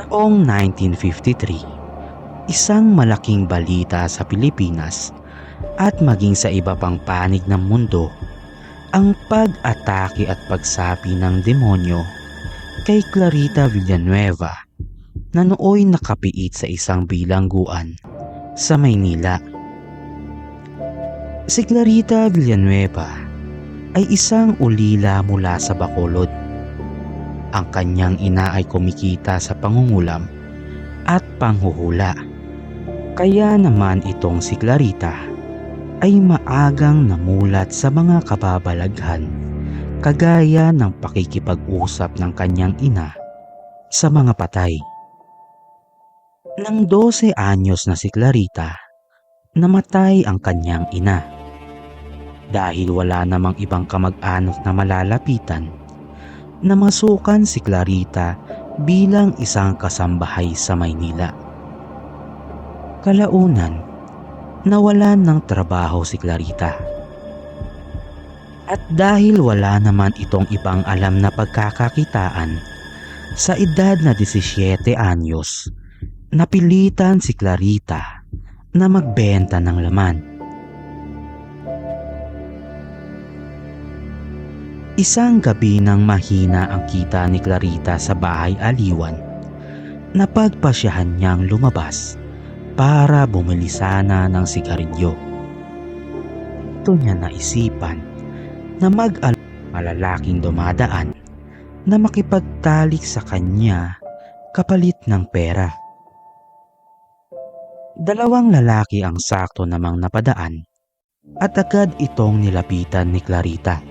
Taong 1953, isang malaking balita sa Pilipinas at maging sa iba pang panig ng mundo, ang pag-atake at pagsapi ng demonyo kay Clarita Villanueva na nooy nakapiit sa isang bilangguan sa Maynila. Si Clarita Villanueva ay isang ulila mula sa Bacolod. Ang kanyang ina ay kumikita sa pangungulam at panghuhula. Kaya naman itong si Clarita ay maagang namulat sa mga kababalaghan kagaya ng pakikipag-usap ng kanyang ina sa mga patay. Nang 12 anyos na si Clarita, namatay ang kanyang ina. Dahil wala namang ibang kamag-anak na malalapitan, namasukan si Clarita bilang isang kasambahay sa Maynila. Kalaunan, nawalan ng trabaho si Clarita. At dahil wala naman itong ibang alam na pagkakakitaan, sa edad na 17 anyos, napilitan si Clarita na magbenta ng laman. Isang gabi nang mahina ang kita ni Clarita sa bahay aliwan, napagpasyahan niyang lumabas para bumili sana ng sigarilyo. Ito niya naisipan na malalaking dumadaan na makipagtalik sa kanya kapalit ng pera. Dalawang lalaki ang sakto namang napadaan at agad itong nilapitan ni Clarita.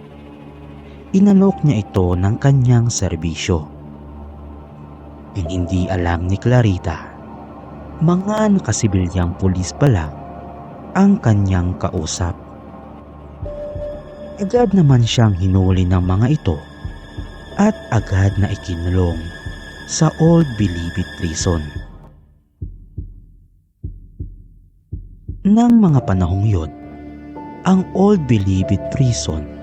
Inalok niya ito ng kanyang serbisyo. Hindi alam ni Clarita, mga nakasibilyang pulis pala ang kanyang kausap. Agad naman siyang hinuli ng mga ito at agad na ikinulong sa Old Bilibid Prison. Nang mga panahong yun, ang Old Bilibid Prison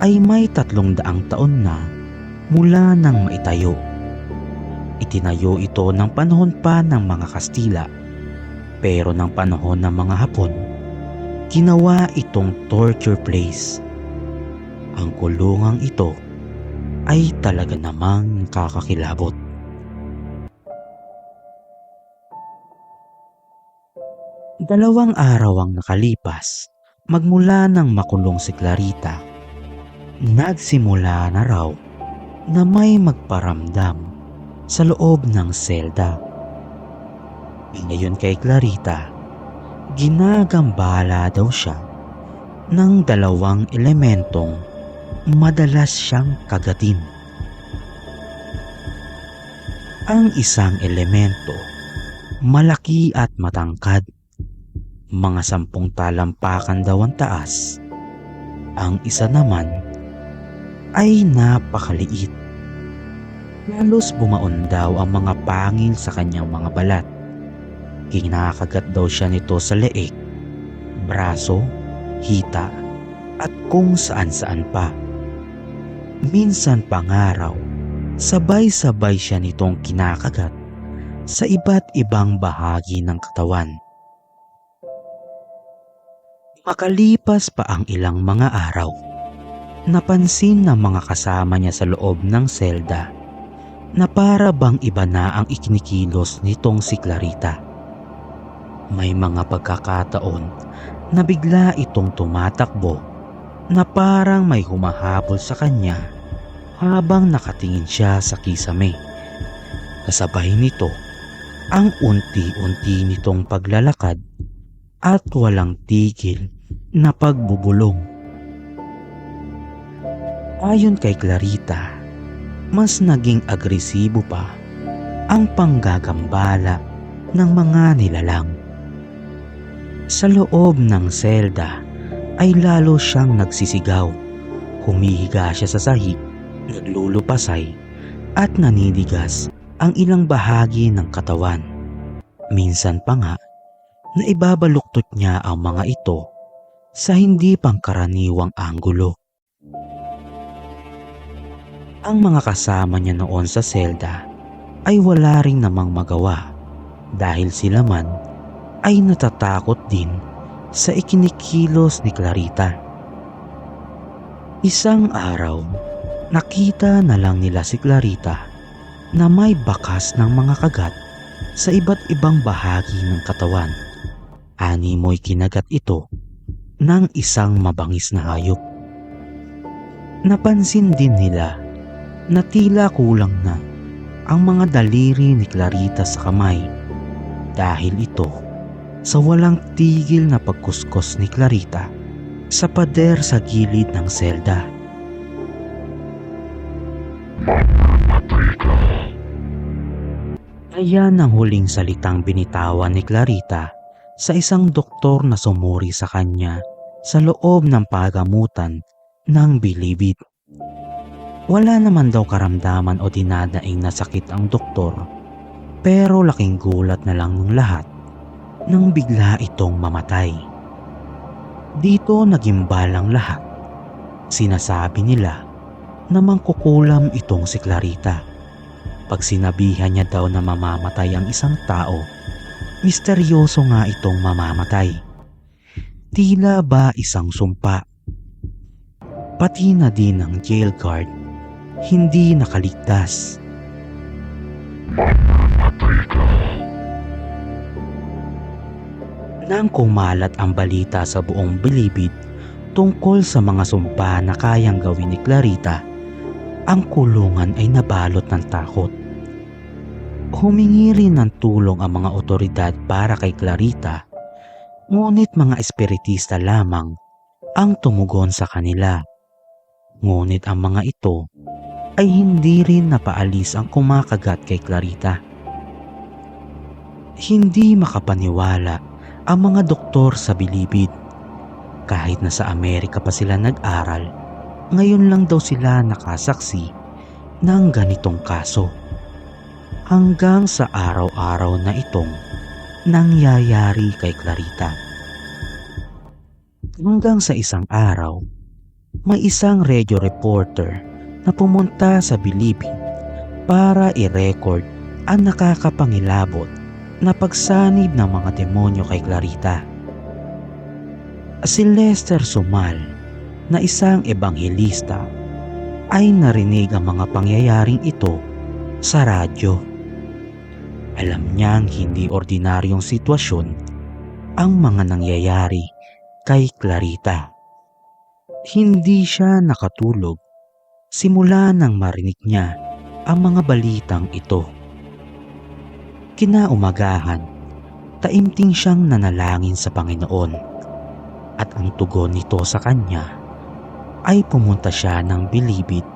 ay may 300 taon na mula nang maitayo. Itinayo ito ng panahon pa ng mga Kastila, pero ng panahon ng mga Hapon, ginawa itong torture place. Ang kulungang ito ay talaga namang nakakakilabot. Dalawang araw ang nakalipas magmula nang makulong si Clarita. Nagsimula na raw na may magparamdam sa loob ng selda. Ngayon kay Clarita, ginagambala daw siya ng 2 elementong madalas siyang kagatin. Ang isang elemento, malaki at matangkad, mga 10 talampakan daw ang taas. Ang isa naman ay napakaliit. Halos bumaon daw ang mga pangil sa kanyang mga balat. Kinakagat daw siya nito sa leeg, braso, hita, at kung saan-saan pa. Minsan pa nga raw, sabay-sabay siya nitong kinakagat sa iba't ibang bahagi ng katawan. Makalipas pa ang ilang mga araw, napansin ng mga kasama niya sa loob ng selda na para bang iba na ang ikinikilos nitong si Clarita. May mga pagkakataon na bigla itong tumatakbo na parang may humahabol sa kanya habang nakatingin siya sa kisame. Kasabay nito ang unti-unti nitong paglalakad at walang tigil na pagbubulong. Ayon kay Clarita, mas naging agresibo pa ang panggagambala ng mga nilalang. Sa loob ng selda ay lalo siyang nagsisigaw. Humihiga siya sa sahig, naglulupasay at naninigas ang ilang bahagi ng katawan. Minsan pa nga, na ibabaluktot niya ang mga ito sa hindi pangkaraniwang anggulo. Ang mga kasama niya noon sa selda ay wala ring namang magawa dahil sila man ay natatakot din sa ikinikilos ni Clarita. Isang araw, nakita na lang nila si Clarita na may bakas ng mga kagat sa iba't ibang bahagi ng katawan. Animoy kinagat ito ng isang mabangis na hayop. Napansin din nila na tila kulang na ang mga daliri ni Clarita sa kamay dahil ito sa walang tigil na pagkuskos ni Clarita sa pader sa gilid ng selda. Mamamatay ka. Ayan ang huling salitang binitawan ni Clarita sa isang doktor na sumuri sa kanya sa loob ng pagamutan ng bilibid. Wala naman daw karamdaman o dinadaing na sakit ang doktor, pero laking gulat na lang ng lahat nang bigla itong mamatay. Dito naging balang lahat. Sinasabi nila na mangkukulam itong si Clarita. Pag sinabihan niya daw na mamamatay ang isang tao, misteryoso nga itong mamamatay. Tila ba isang sumpa? Pati na din ang jail guard hindi nakaligtas. Mamamatay ka. Nang kumalat ang balita sa buong bilibid tungkol sa mga sumpa na kayang gawin ni Clarita, ang kulungan ay nabalot ng takot. Humingi rin ng tulong ang mga otoridad para kay Clarita, ngunit mga espiritista lamang ang tumugon sa kanila. Ngunit ang mga ito ay hindi rin napaalis ang kumakagat kay Clarita. Hindi makapaniwala ang mga doktor sa bilibid. Kahit na sa Amerika pa sila nag-aral, ngayon lang daw sila nakasaksi ng ganitong kaso. Hanggang sa araw-araw na itong nangyayari kay Clarita. Hanggang sa isang araw, may isang radio reporter na pumunta sa bilibid para i-record ang nakakapangilabot na pagsanib ng mga demonyo kay Clarita. Si Lester Sumal na isang ebanghelista ay narinig ang mga pangyayaring ito sa radyo. Alam niyang hindi ordinaryong sitwasyon ang mga nangyayari kay Clarita. Hindi siya nakatulog simula nang marinig niya ang mga balitang ito. Kinaumagahan, taimting siyang nanalangin sa Panginoon at ang tugon nito sa kanya ay pumunta siya ng bilibid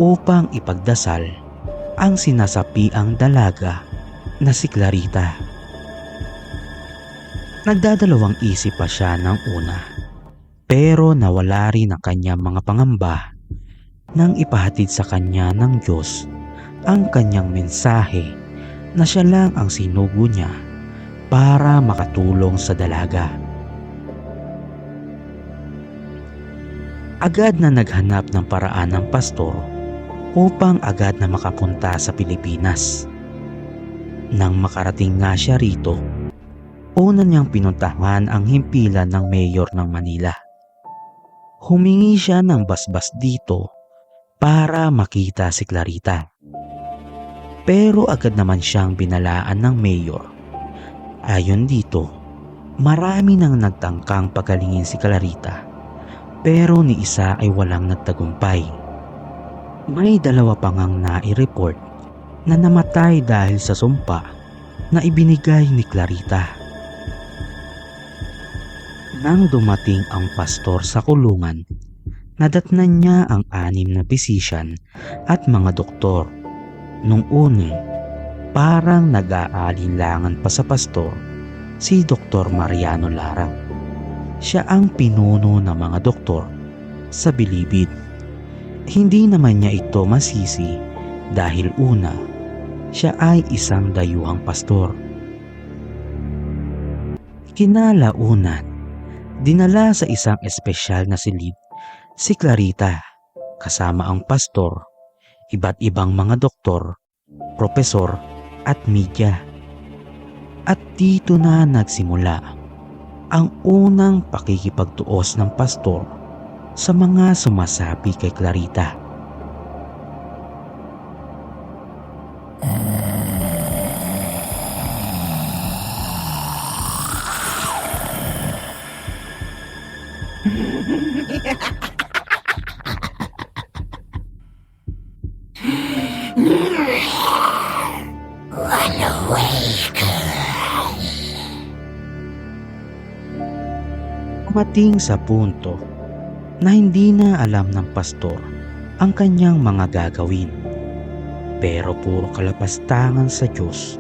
upang ipagdasal ang sinasapiang dalaga na si Clarita. Nagdadalawang isip pa siya ng una, pero nawala rin ang kanyang mga pangamba nang ipahatid sa kanya ng Diyos ang kanyang mensahe na siya lang ang sinugo niya para makatulong sa dalaga. Agad na naghanap ng paraan ng pastor upang agad na makapunta sa Pilipinas. Nang makarating nga siya rito, una niyang pinuntahan ang himpilan ng mayor ng Manila. Humingi siya ng basbas dito para makita si Clarita. Pero agad naman siyang binalaan ng mayor. Ayon dito, marami nang nagtangkang pagalingin si Clarita, pero ni isa ay walang nagtagumpay. May dalawa pa ngang nai-report na namatay dahil sa sumpa na ibinigay ni Clarita. Nang dumating ang pastor sa kulungan, nadatnan niya ang 6 na pisisyan at mga doktor. Nung una, parang nag-aalinlangan pa sa pastor si Dr. Mariano Lara. Siya ang pinuno ng mga doktor sa bilibid. Hindi naman niya ito masisi dahil una, siya ay isang dayuhang pastor. Kinalaunan, dinala sa isang espesyal na silid si Clarita kasama ang pastor, iba't ibang mga doktor propesor at media. At dito na nagsimula ang unang pakikipagtuos ng pastor sa mga sumasapi kay Clarita. Dumating sa punto na hindi na alam ng pastor ang kanyang mga gagawin. Pero puro kalapastangan sa Diyos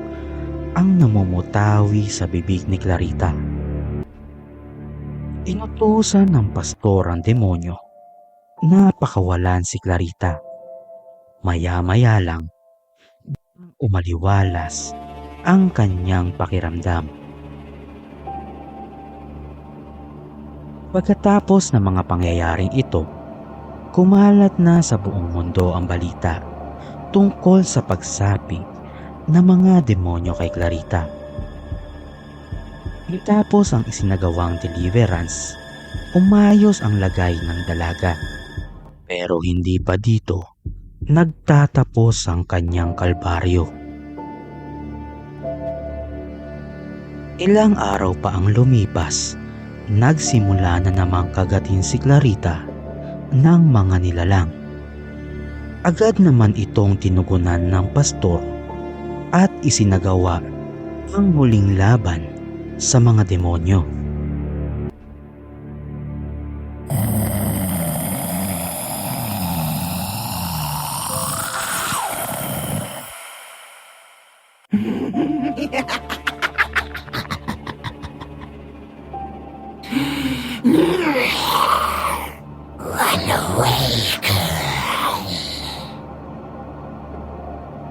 ang namumutawi sa bibig ni Clarita. Inutusan ng pastor ang demonyo na pakawalan si Clarita. Maya-maya lang, umaliwalas ang kanyang pakiramdam. Pagkatapos ng mga pangyayaring ito, kumalat na sa buong mundo ang balita tungkol sa pagsapi ng mga demonyo kay Clarita. Matapos ang isinagawang deliverance, umayos ang lagay ng dalaga. Pero hindi pa dito nagtatapos ang kanyang kalbaryo. Ilang araw pa ang lumipas, nagsimula na namang kagatin si Clarita ng mga nilalang. Agad naman itong tinugunan ng pastor at isinagawa ang huling laban sa mga demonyo.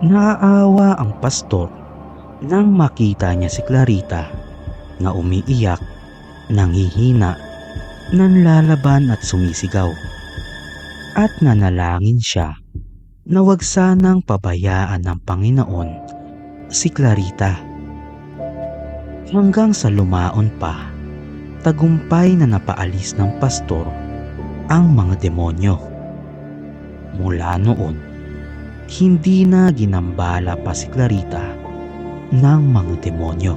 Naawa ang pastor nang makita niya si Clarita na umiiyak, nanghihina, nanlalaban at sumisigaw. At nanalangin siya na wag sanang pabayaan ng Panginoon si Clarita. Hanggang sa lumaon pa, tagumpay na napaalis ng pastor ang mga demonyo. Mula noon, hindi na ginambala pa si Clarita ng mga demonyo.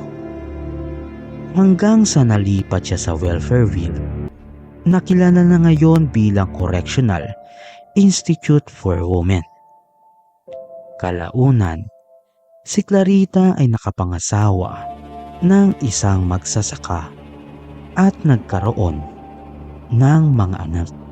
Hanggang sa nalipat siya sa Welfareville, nakilala na ngayon bilang Correctional Institute for Women. Kalaunan, si Clarita ay nakapangasawa ng isang magsasaka at nagkaroon ng mga anak.